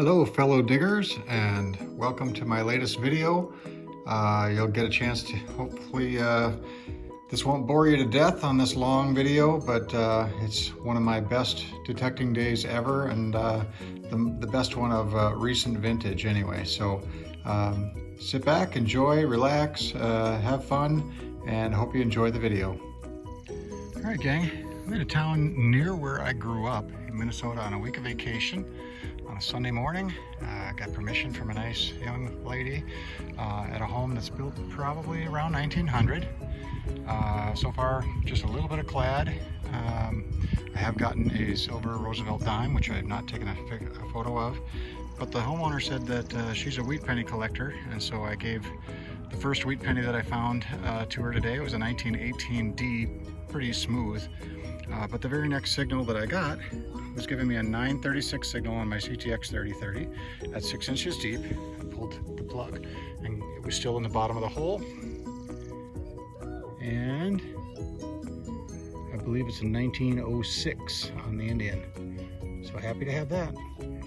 Hello fellow diggers, and welcome to my latest video. You'll get a chance to hopefully this won't bore you to death on this long video, but it's one of my best detecting days ever, and the best one of recent vintage anyway. So sit back, enjoy, relax, have fun, and hope you enjoy the video. All right, gang, I'm in a town near where I grew up in Minnesota on a week of vacation. On a Sunday morning, got permission from a nice young lady at a home that's built probably around 1900. So far, just a little bit of clad. I have gotten a silver Roosevelt dime, which I have not taken a photo of. But the homeowner said that she's a wheat penny collector, and so I gave the first wheat penny that I found to her today. It was a 1918D, pretty smooth. But the very next signal that I got was giving me a 936 signal on my CTX 3030 at 6 inches deep. I pulled the plug and it was still in the bottom of the hole. And I believe it's a 1906 on the Indian. So happy to have that.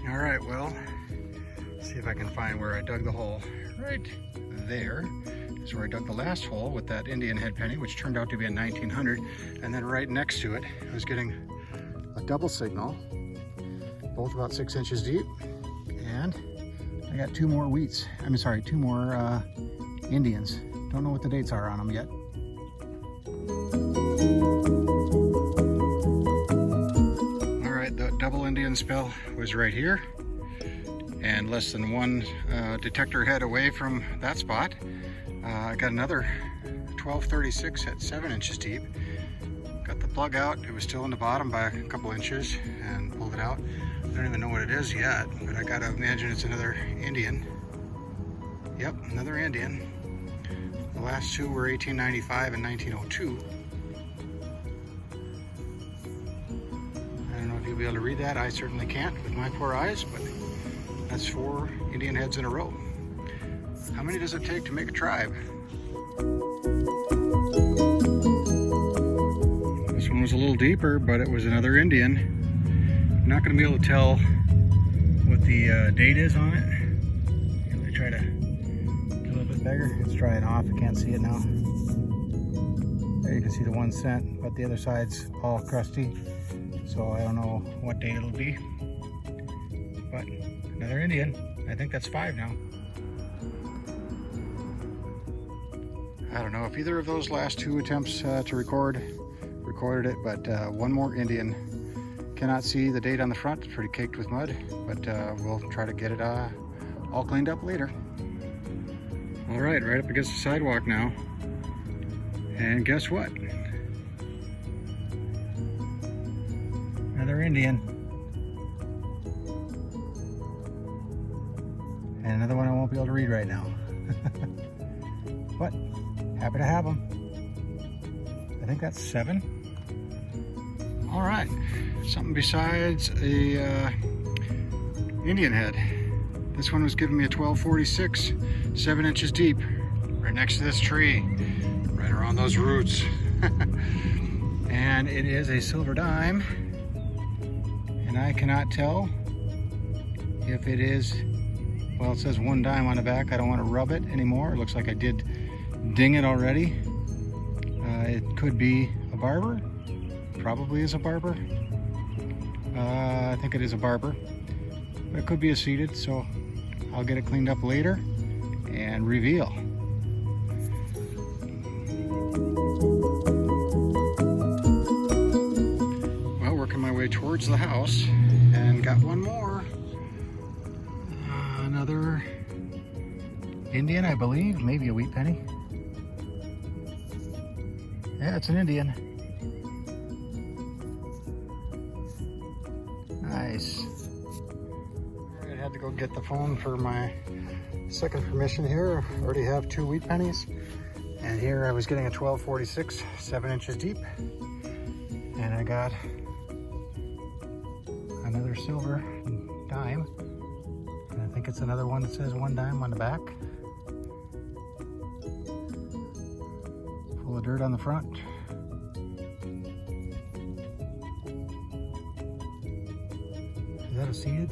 All right, well, let's see if I can find where I dug the hole. Right there is where I dug the last hole with that Indian head penny, which turned out to be a 1900. And then right next to it, I was getting a double signal, both about 6 inches deep. And I got two more two more Indians. Don't know what the dates are on them yet. All right, the double Indian spell was right here, and less than one detector head away from that spot. I got another 1236 at 7 inches deep. Got the plug out. It was still in the bottom by a couple inches, and pulled it out. I don't even know what it is yet, but I gotta imagine it's another Indian. Yep, another Indian. The last two were 1895 and 1902. I don't know if you'll be able to read that. I certainly can't with my poor eyes, but that's 4 Indian heads in a row. How many does it take to make a tribe? This one was a little deeper, but it was another Indian. I'm not going to be able to tell what the date is on it. Let me try to get a little bit bigger. It's drying off. I can't see it now. There you can see the 1 cent, but the other side's all crusty. So I don't know what date it'll be. But another Indian. I think that's 5 now. I don't know if either of those last 2 attempts to recorded it, but one more Indian. Cannot see the date on the front, it's pretty caked with mud, but we'll try to get it all cleaned up later. All right up against the sidewalk now. And guess what? Another Indian. And another one I won't be able to read right now. But happy to have them. I think that's 7. All right, something besides a Indian head. This one was giving me a 1246, 7 inches deep, right next to this tree, right around those roots. And it is a silver dime, and I cannot tell if it is, well, it says 1 dime on the back. I don't want to rub it anymore. It looks like I did ding it already. It could be a Barber. Probably is a Barber. I think it is a Barber. But it could be a seated, so I'll get it cleaned up later and reveal. Well, working my way towards the house, and got one more. Another Indian, I believe, maybe a wheat penny. Yeah, it's an Indian. Nice. I had to go get the phone for my second permission here. I already have 2 wheat pennies. And here I was getting a 1246, 7 inches deep. And I got another silver dime. And I think it's another one that says 1 dime on the back. Full of dirt on the front. Is that a seated?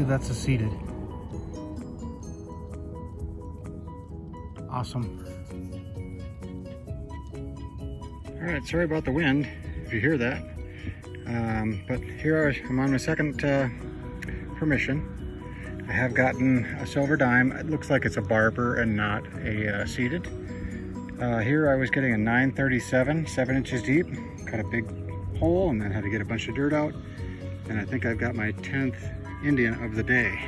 believe that's a seeded. Awesome. All right, sorry about the wind, if you hear that. But here I'm on my second permission. I have gotten a silver dime. It looks like it's a Barber and not a seeded. Here I was getting a 937, 7 inches deep. Cut a big hole and then had to get a bunch of dirt out. And I think I've got my 10th Indian of the day.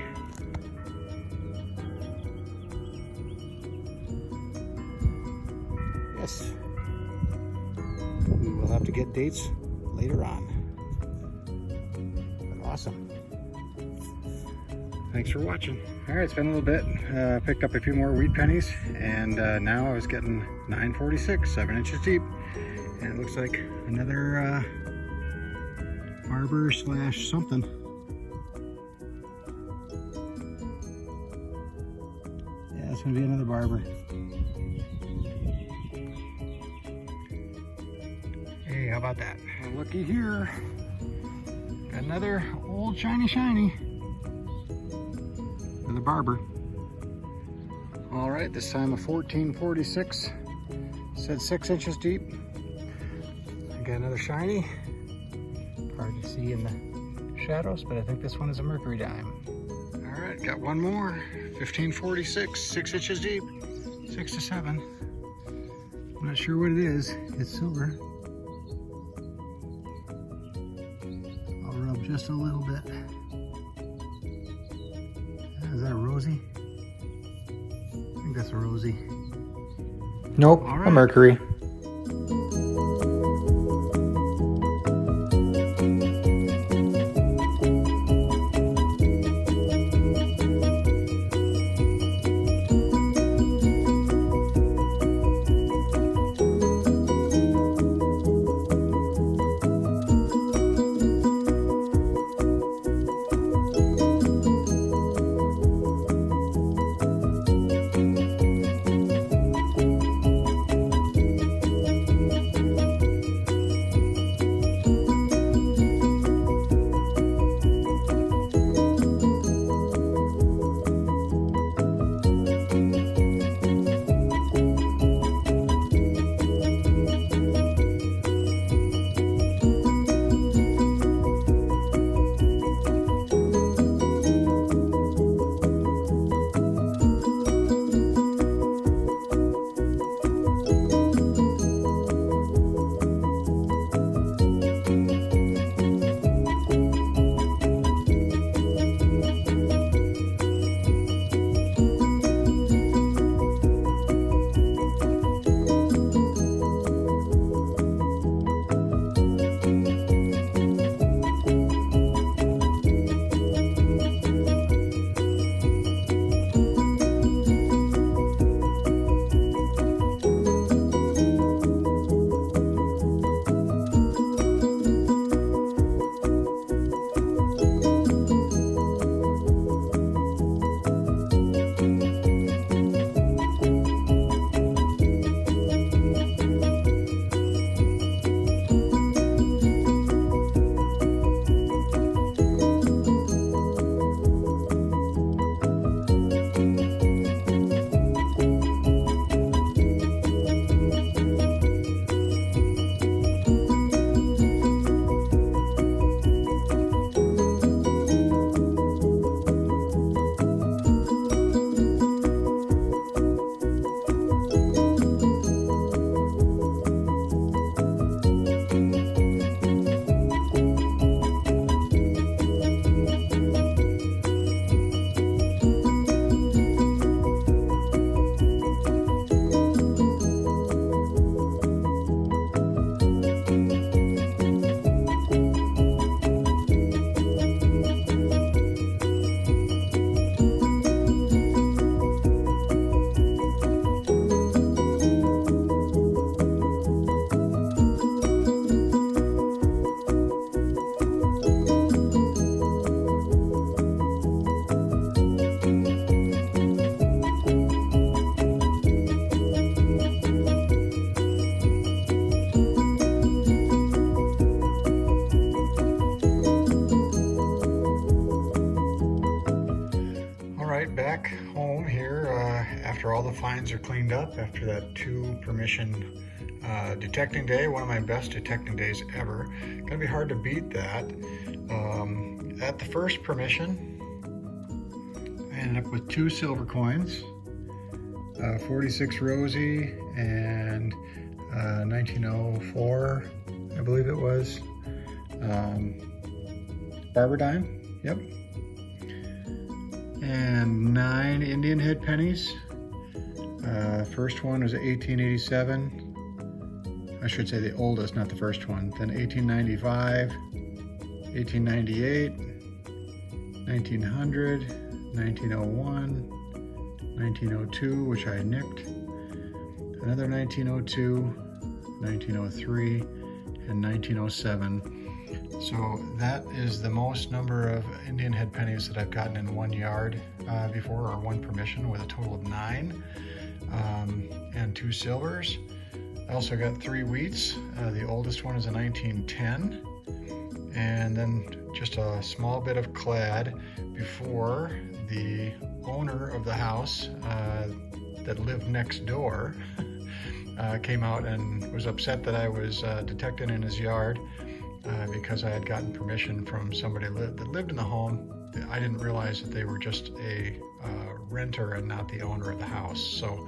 Yes. We will have to get dates later on. But awesome. Thanks for watching. All right, it's been a little bit. Picked up a few more wheat pennies, and now I was getting 946, 7 inches deep. And it looks like another Barber slash something. Yeah, it's gonna be another Barber. Hey, how about that? Well, looky here. Got another old shiny. The Barber. All right, this time a 1446. Said 6 inches deep. I got another shiny. Hard to see in the shadows, but I think this one is a mercury dime. All right, got one more. 1546, 6 inches deep. 6 to 7. I'm not sure what it is. It's silver. I'll rub just a little bit. Is that a rosy? I think that's a rosy. Nope, a mercury. finds are cleaned up after that 2 permission detecting day, one of my best detecting days ever. Gonna be hard to beat that. At the first permission, I ended up with 2 silver coins, 46 Rosie and 1904, I believe it was. Barber dime, yep. And 9 Indian head pennies. First one was 1887. I should say the oldest, not the first one. Then 1895, 1898, 1900, 1901, 1902, which I nicked, another 1902, 1903, and 1907. So that is the most number of Indian head pennies that I've gotten in 1 yard before, or 1 permission, with a total of 9, and 2 silvers. I also got 3 wheats. The oldest one is a 1910, and then just a small bit of clad before the owner of the house that lived next door came out and was upset that I was detecting in his yard because I had gotten permission from somebody that lived in the home. I didn't realize that they were just a renter and not the owner of the house. So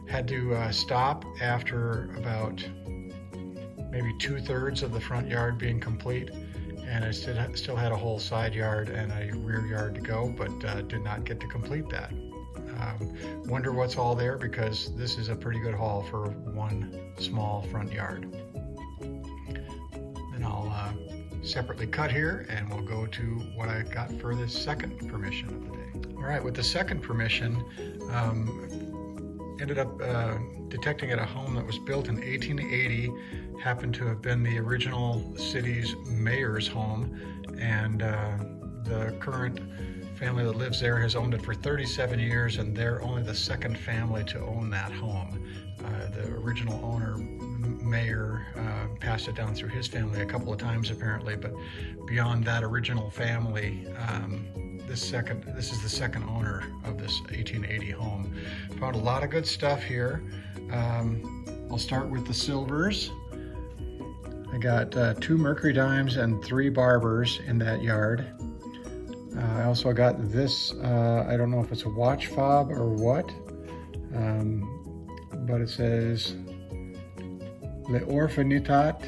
had to stop after about maybe 2/3 of the front yard being complete, and I still had a whole side yard and a rear yard to go, but did not get to complete that. Wonder what's all there, because this is a pretty good haul for 1 small front yard. Then I'll separately cut here, and we'll go to what I got for the second permission of the day. All right, with the second permission, ended up detecting at a home that was built in 1880, happened to have been the original city's mayor's home, and the current family that lives there has owned it for 37 years, and they're only the 2nd family to own that home. The original owner, mayor, passed it down through his family a couple of times apparently, but beyond that original family, this is the 2nd owner of this 1880 home. Found a lot of good stuff here. I'll start with the silvers. I got 2 mercury dimes and 3 barbers in that yard. I also got this, I don't know if it's a watch fob or what, but it says L'Orphanat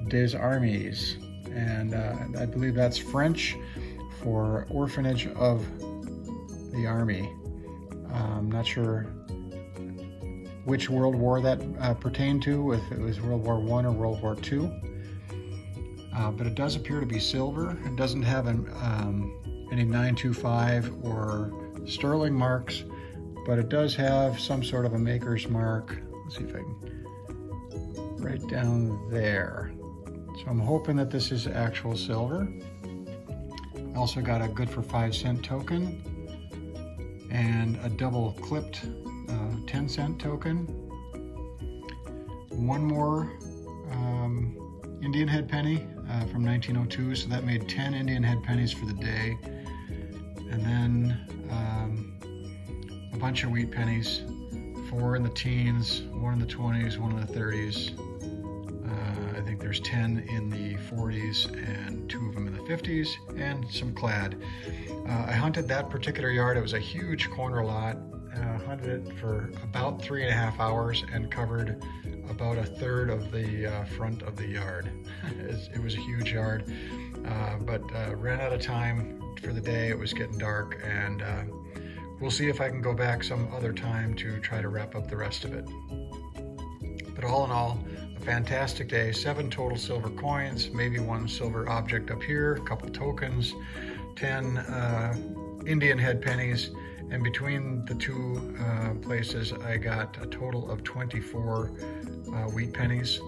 des Armies. And I believe that's French for orphanage of the army. I'm not sure which World War that pertained to, if it was World War I or World War II. But it does appear to be silver. It doesn't have any 925 or sterling marks, but it does have some sort of a maker's mark. Let's see if I can, right down there. So I'm hoping that this is actual silver. I also got a good for 5 cent token and a double clipped 10 cent token. One more Indian head penny from 1902, so that made 10 Indian head pennies for the day. And then a bunch of wheat pennies, 4 in the teens, 1 in the 20s, 1 in the 30s. I think there's 10 in the 40s and 2 of them in the 50s, and some clad. I hunted that particular yard. It was a huge corner lot. Hunted it for about 3.5 hours and covered about 1/3 of the front of the yard. It was a huge yard, but ran out of time for the day. It was getting dark, and we'll see if I can go back some other time to try to wrap up the rest of it. But all in all, a fantastic day. 7 total silver coins, maybe 1 silver object up here, a couple tokens, 10 Indian head pennies, and between the 2 places I got a total of 24 wheat pennies,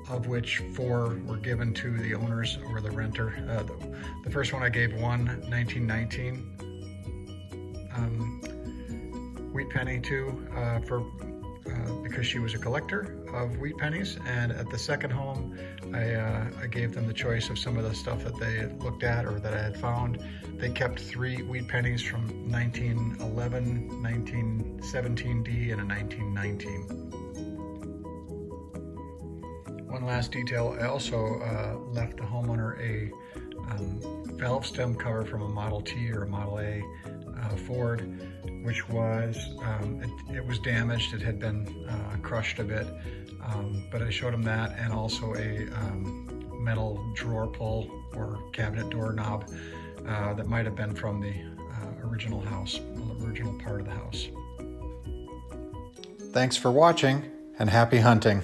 of which 4 were given to the owners or the renter. The first one I gave 1 1919 wheat penny to for because she was a collector of wheat pennies. And at the second home, I gave them the choice of some of the stuff that they had looked at or that I had found. They kept 3 wheat pennies from 1911, 1917D, and a 1919. One last detail, I also left the homeowner a valve stem cover from a Model T or a Model A Ford, which was, it was damaged. It had been crushed a bit, but I showed him that, and also a metal drawer pull or cabinet door knob that might have been from the original house, the original part of the house. Thanks for watching, and happy hunting.